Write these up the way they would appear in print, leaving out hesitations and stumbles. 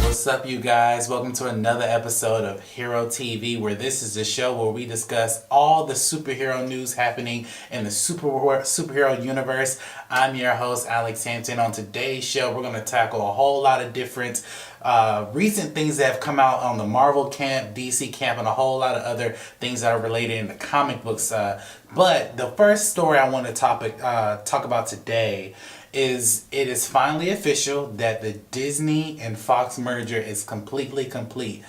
What's up, you guys? Welcome to another episode of Hero TV, where this is the show where we discuss all the superhero news happening in the superhero universe. I'm your host, Alex Hampton. On today's show, we're going to tackle a whole lot of different recent things that have come out on the Marvel camp, DC camp, and a whole lot of other things that are related in the comic books. But the first story I want to talk about today is it is finally official that the Disney and Fox merger is completely complete.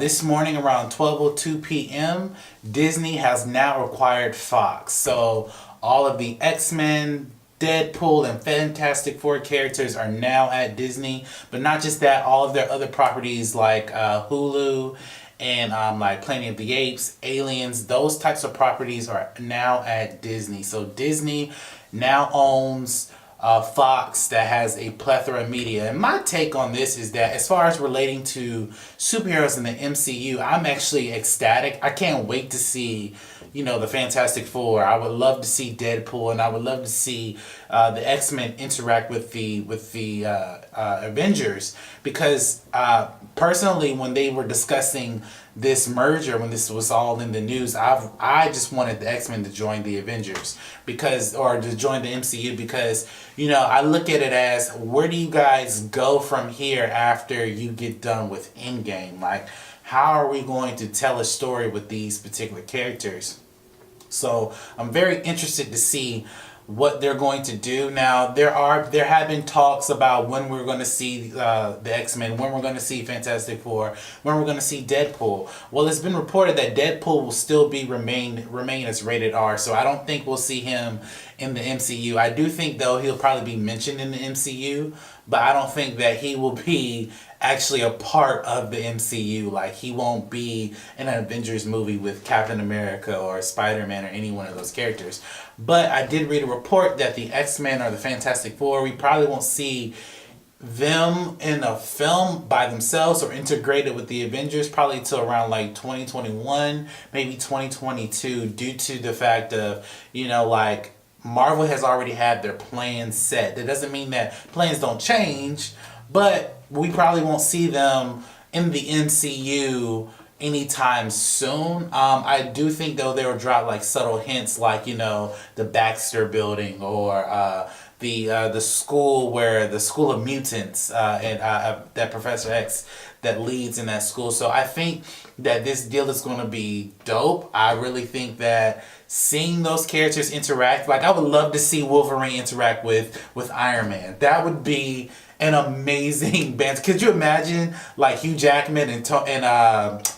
This morning around 12:02 p.m., Disney has now acquired Fox. So all of the X-Men, Deadpool, and Fantastic Four characters are now at Disney. But not just that, all of their other properties like Hulu and like Planet of the Apes, Aliens, those types of properties are now at Disney. So Disney now owns Fox that has a plethora of media. And my take on this is that as far as relating to superheroes in the MCU, I'm actually ecstatic. I can't wait to see, the Fantastic Four. I would love to see Deadpool, and I would love to see the X-Men interact with the Avengers, because personally, when they were discussing this merger, when this was all in the news, I just wanted the X-Men to join the Avengers or to join the MCU, because I look at it as, where do you guys go from here after you get done with Endgame? Like, how are we going to tell a story with these particular characters? So I'm very interested to see what they're going to do. Now, there have been talks about when we're going to see the X-Men, when we're going to see Fantastic Four, when we're going to see Deadpool. Well, it's been reported that Deadpool will still remain as rated R, so I don't think we'll see him in the MCU. I do think, though, he'll probably be mentioned in the MCU, but I don't think that he will be actually a part of the MCU. Like, he won't be in an Avengers movie with Captain America or Spider-Man or any one of those characters. But I did read a report that the X-Men or the Fantastic Four, we probably won't see them in a film by themselves or integrated with the Avengers probably till around like 2021, maybe 2022, due to the fact of, like, Marvel has already had their plans set. That doesn't mean that plans don't change, but we probably won't see them in the MCU anytime soon. I do think, though, they will drop like subtle hints, like the Baxter Building, or the school the School of Mutants, and that Professor X that leads in that school. So I think that this deal is going to be dope. I really think that seeing those characters interact, like, I would love to see Wolverine interact with Iron Man. That would be an amazing band. Could you imagine, like, Hugh Jackman and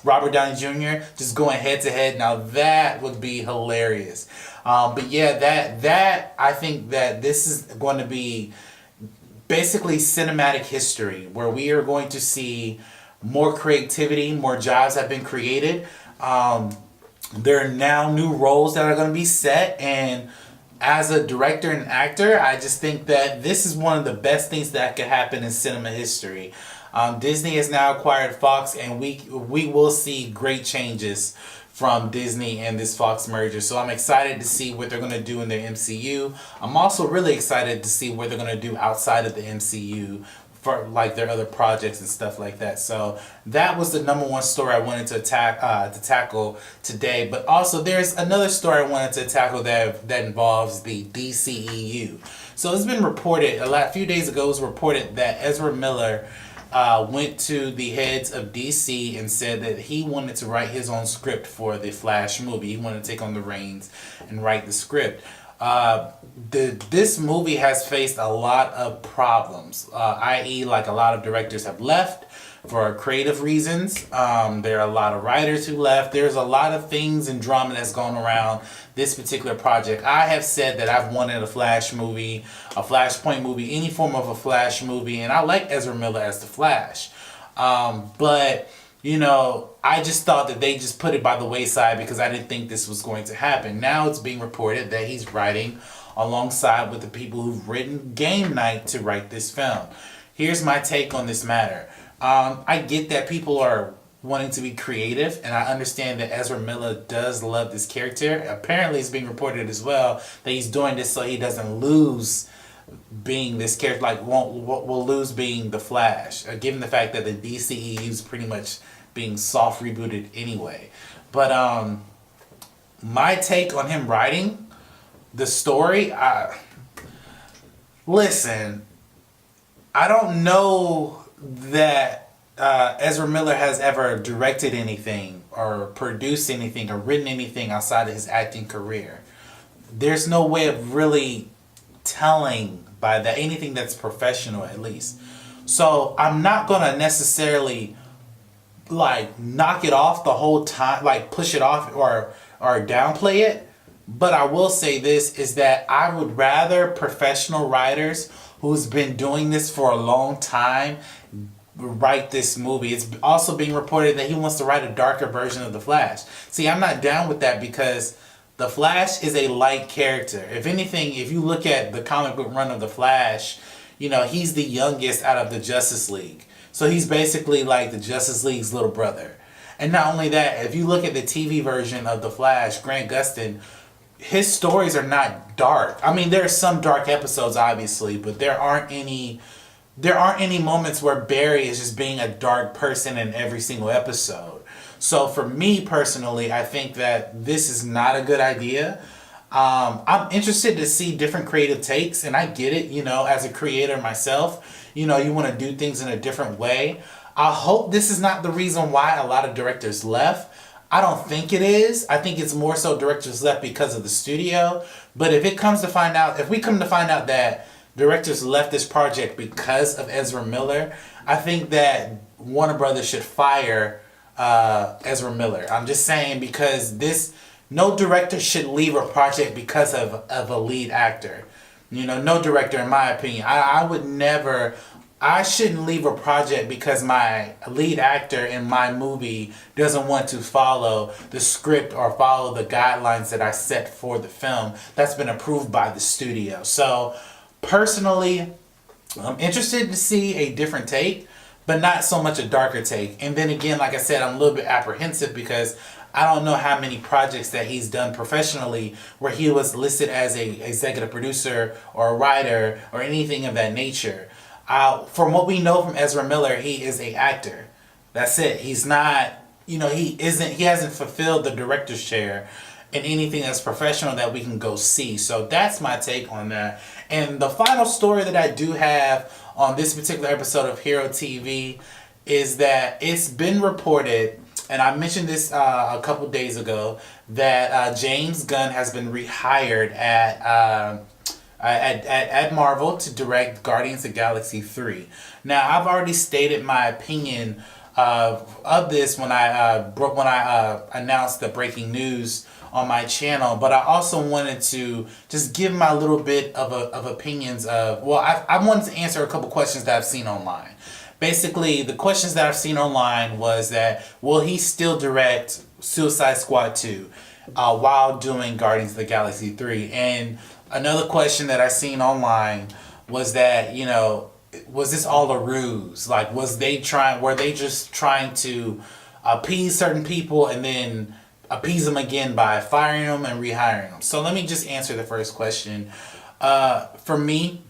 Robert Downey Jr. just going head to head? Now that would be hilarious. But yeah, that I think that this is going to be basically cinematic history, where we are going to see more creativity, more jobs have been created. There are now new roles that are going to be set, and as a director and actor, I just think that this is one of the best things that could happen in cinema history. Disney has now acquired Fox, and we will see great changes from Disney and this Fox merger. So I'm excited to see what they're going to do in their MCU. I'm also really excited to see what they're going to do outside of the MCU for like their other projects and stuff like that. So that was the number one story I wanted to tackle today. But also there's another story I wanted to tackle that involves the DCEU. So it's been reported, a few days ago it was reported that Ezra Miller went to the heads of DC and said that he wanted to write his own script for the Flash movie. He wanted to take on the reins and write the script. This movie has faced a lot of problems, i.e. like a lot of directors have left for creative reasons. There are a lot of writers who left. There's a lot of things and drama that's gone around this particular project. I have said that I've wanted a Flash movie, a Flashpoint movie, any form of a Flash movie, and I like Ezra Miller as the Flash. But I just thought that they just put it by the wayside because I didn't think this was going to happen. Now it's being reported that he's writing alongside with the people who've written Game Night to write this film. Here's my take on this matter. I get that people are wanting to be creative, and I understand that Ezra Miller does love this character. Apparently, it's being reported as well that he's doing this so he doesn't lose being this character, like will lose being the Flash, given the fact that the DCEU is pretty much being soft rebooted anyway. But my take on him writing the story, listen, I don't know that Ezra Miller has ever directed anything or produced anything or written anything outside of his acting career. There's no way of really telling by that anything that's professional, at least. So I'm not gonna necessarily like knock it off the whole time, like push it off or downplay it. But I will say this is that I would rather professional writers who's been doing this for a long time write this movie. It's also being reported that he wants to write a darker version of the Flash. See, I'm not down with that because the Flash is a light character. If anything, if you look at the comic book run of the Flash, you know, he's the youngest out of the Justice League. So he's basically like the Justice League's little brother. And not only that, if you look at the TV version of the Flash, Grant Gustin, his stories are not dark. I mean, there are some dark episodes, obviously, but there aren't any moments where Barry is just being a dark person in every single episode. So for me personally, I think that this is not a good idea. I'm interested to see different creative takes, and I get it, you know, as a creator myself, you know, you want to do things in a different way. I hope this is not the reason why a lot of directors left. I don't think it is. I think it's more so directors left because of the studio. But if we come to find out that directors left this project because of Ezra Miller, I think that Warner Brothers should fire Ezra Miller. I'm just saying, because no director should leave a project because of a lead actor. You know, no director, in my opinion. I shouldn't leave a project because my lead actor in my movie doesn't want to follow the script or follow the guidelines that I set for the film that's been approved by the studio. So personally, I'm interested to see a different take, but not so much a darker take. And then again, like I said, I'm a little bit apprehensive because I don't know how many projects that he's done professionally where he was listed as a executive producer or a writer or anything of that nature. From what we know from Ezra Miller, he is an actor. That's it. He's not, you know, he hasn't fulfilled the director's chair in anything that's professional that we can go see. So that's my take on that. And the final story that I do have on this particular episode of Hero TV is that it's been reported, and I mentioned this a couple days ago, that James Gunn has been rehired at Marvel to direct Guardians of the Galaxy 3. Now, I've already stated my opinion of this when I announced the breaking news on my channel, but I also wanted to just give my little bit of opinions of, well, I wanted to answer a couple questions that I've seen online. Basically, the questions that I've seen online was that, will he still direct Suicide Squad 2 while doing Guardians of the Galaxy 3? And another question that I seen online was that, you know, was this all a ruse? Like, were they just trying to appease certain people and then appease them again by firing them and rehiring them? So let me just answer the first question. For me,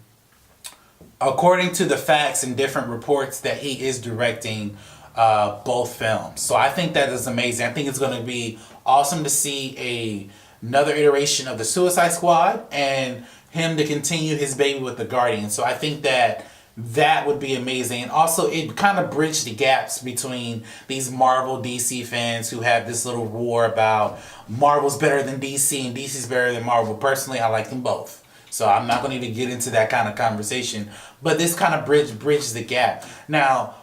according to the facts and different reports, that he is directing both films. So I think that is amazing. I think it's going to be awesome to see another iteration of the Suicide Squad and him to continue his baby with the Guardians. So I think that would be amazing. And also, it kind of bridged the gaps between these Marvel DC fans who have this little war about Marvel's better than DC and DC's better than Marvel. Personally, I like them both. So I'm not going to even get into that kind of conversation. But this kind of bridges the gap. Now,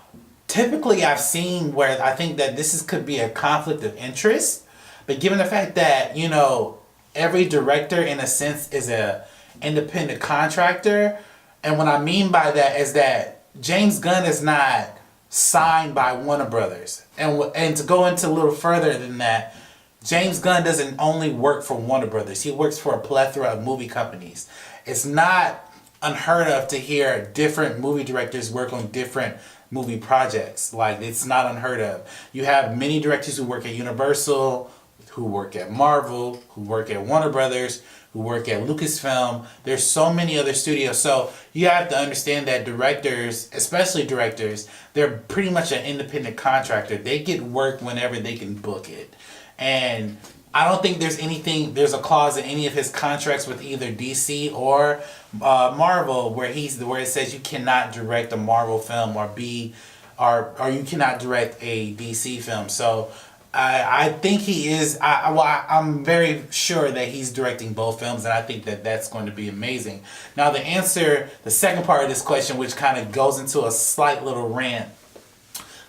typically I've seen where I think that could be a conflict of interest. But given the fact that, you know, every director in a sense is a independent contractor. And what I mean by that is that James Gunn is not signed by Warner Brothers. And to go into a little further than that, James Gunn doesn't only work for Warner Brothers. He works for a plethora of movie companies. It's not unheard of to hear different movie directors work on different movie projects. Like, it's not unheard of. You have many directors who work at Universal, who work at Marvel, who work at Warner Brothers, who work at Lucasfilm. There's so many other studios. So you have to understand that directors, especially directors, they're pretty much an independent contractor. They get work whenever they can book it. And I don't think there's a clause in any of his contracts with either DC or Marvel where it says you cannot direct a Marvel film or you cannot direct a DC film. So I think he is. I'm very sure that he's directing both films, and I think that that's going to be amazing. Now, the second part of this question, which kind of goes into a slight little rant.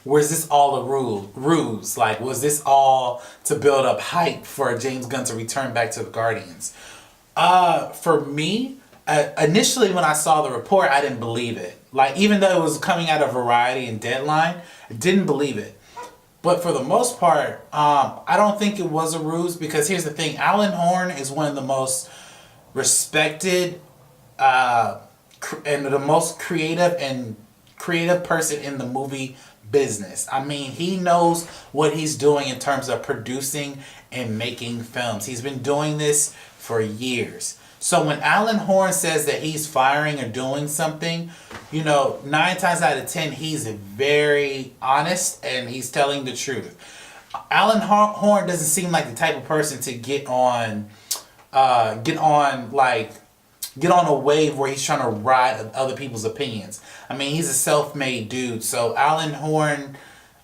Was this all a ruse? Like, was this all to build up hype for James Gunn to return back to the Guardians? For me, initially when I saw the report, I didn't believe it. Like, even though it was coming out of Variety and Deadline, I didn't believe it. But for the most part, I don't think it was a ruse, because here's the thing. Alan Horn is one of the most respected and the most creative person in the movie business. I mean, he knows what he's doing in terms of producing and making films. He's been doing this for years. So when Alan Horn says that he's firing or doing something, 9 times out of 10, he's very honest and he's telling the truth. Alan Horn doesn't seem like the type of person to get on a wave where he's trying to ride other people's opinions. I mean, he's a self-made dude. So Alan Horn,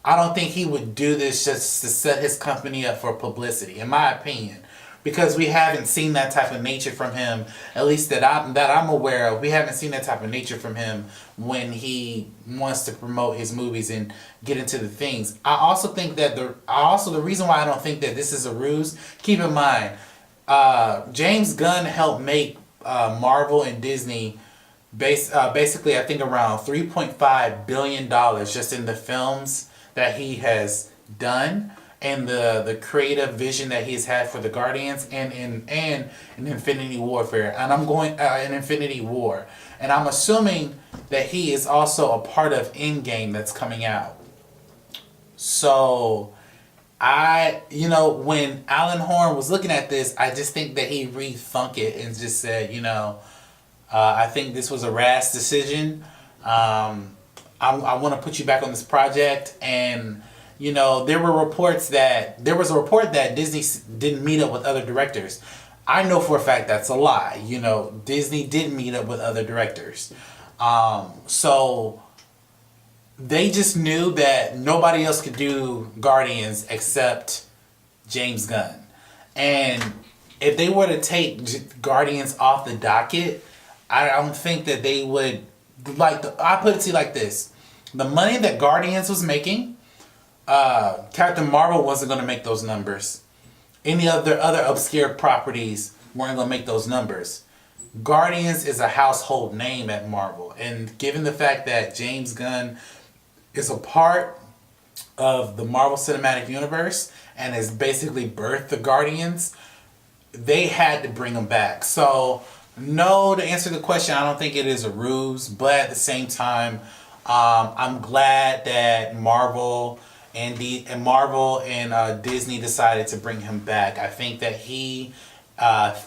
I don't think he would do this just to set his company up for publicity, in my opinion. Because we haven't seen that type of nature from him, at least that I'm aware of. We haven't seen that type of nature from him when he wants to promote his movies and get into the things. I also think that the reason why I don't think that this is a ruse, keep in mind, James Gunn helped make Marvel and Disney basically, I think, around $3.5 billion just in the films that he has done, and the creative vision that he's had for the Guardians and in Infinity Warfare, and in Infinity War, and I'm assuming that he is also a part of Endgame that's coming out. So when Alan Horn was looking at this, I just think that he rethunk it and just said, I think this was a rash decision. I want to put you back on this project. And, there was a report that Disney didn't meet up with other directors. I know for a fact that's a lie. Disney did meet up with other directors. So they just knew that nobody else could do Guardians except James Gunn. And if they were to take Guardians off the docket, I don't think that they would, I put it to you like this. The money that Guardians was making, Captain Marvel wasn't going to make those numbers. Any other obscure properties weren't going to make those numbers. Guardians is a household name at Marvel. And given the fact that James Gunn is a part of the Marvel Cinematic Universe and has basically birthed the Guardians, they had to bring him back. So, no, to answer the question, I don't think it is a ruse, but at the same time, I'm glad that Marvel and Disney decided to bring him back. I think that he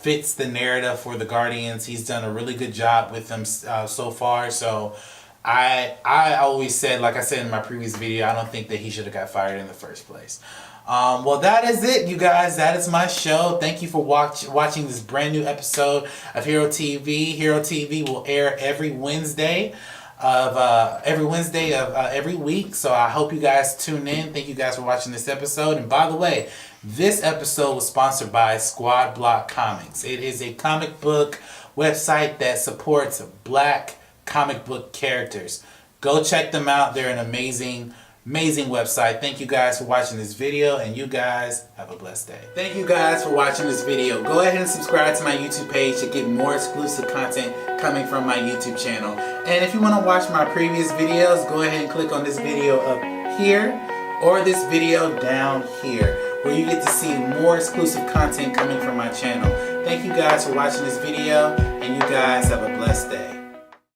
fits the narrative for the Guardians. He's done a really good job with them so far. So I always said, like I said in my previous video, I don't think that he should have got fired in the first place. Well, that is it, you guys. That is my show. Thank you for watching this brand new episode of Hero TV. Hero TV will air every Wednesday of every week. So I hope you guys tune in. Thank you guys for watching this episode. And by the way, this episode was sponsored by Squad Block Comics. It is a comic book website that supports Black comic book characters. Go check them out. They're an amazing website. Thank you guys for watching this video, and you guys have a blessed day. Thank you guys for watching this video. Go ahead and subscribe to my YouTube page to get more exclusive content coming from my YouTube channel. And if you want to watch my previous videos, go ahead and click on this video up here or this video down here, where you get to see more exclusive content coming from my channel. Thank you guys for watching this video, and you guys have a blessed day.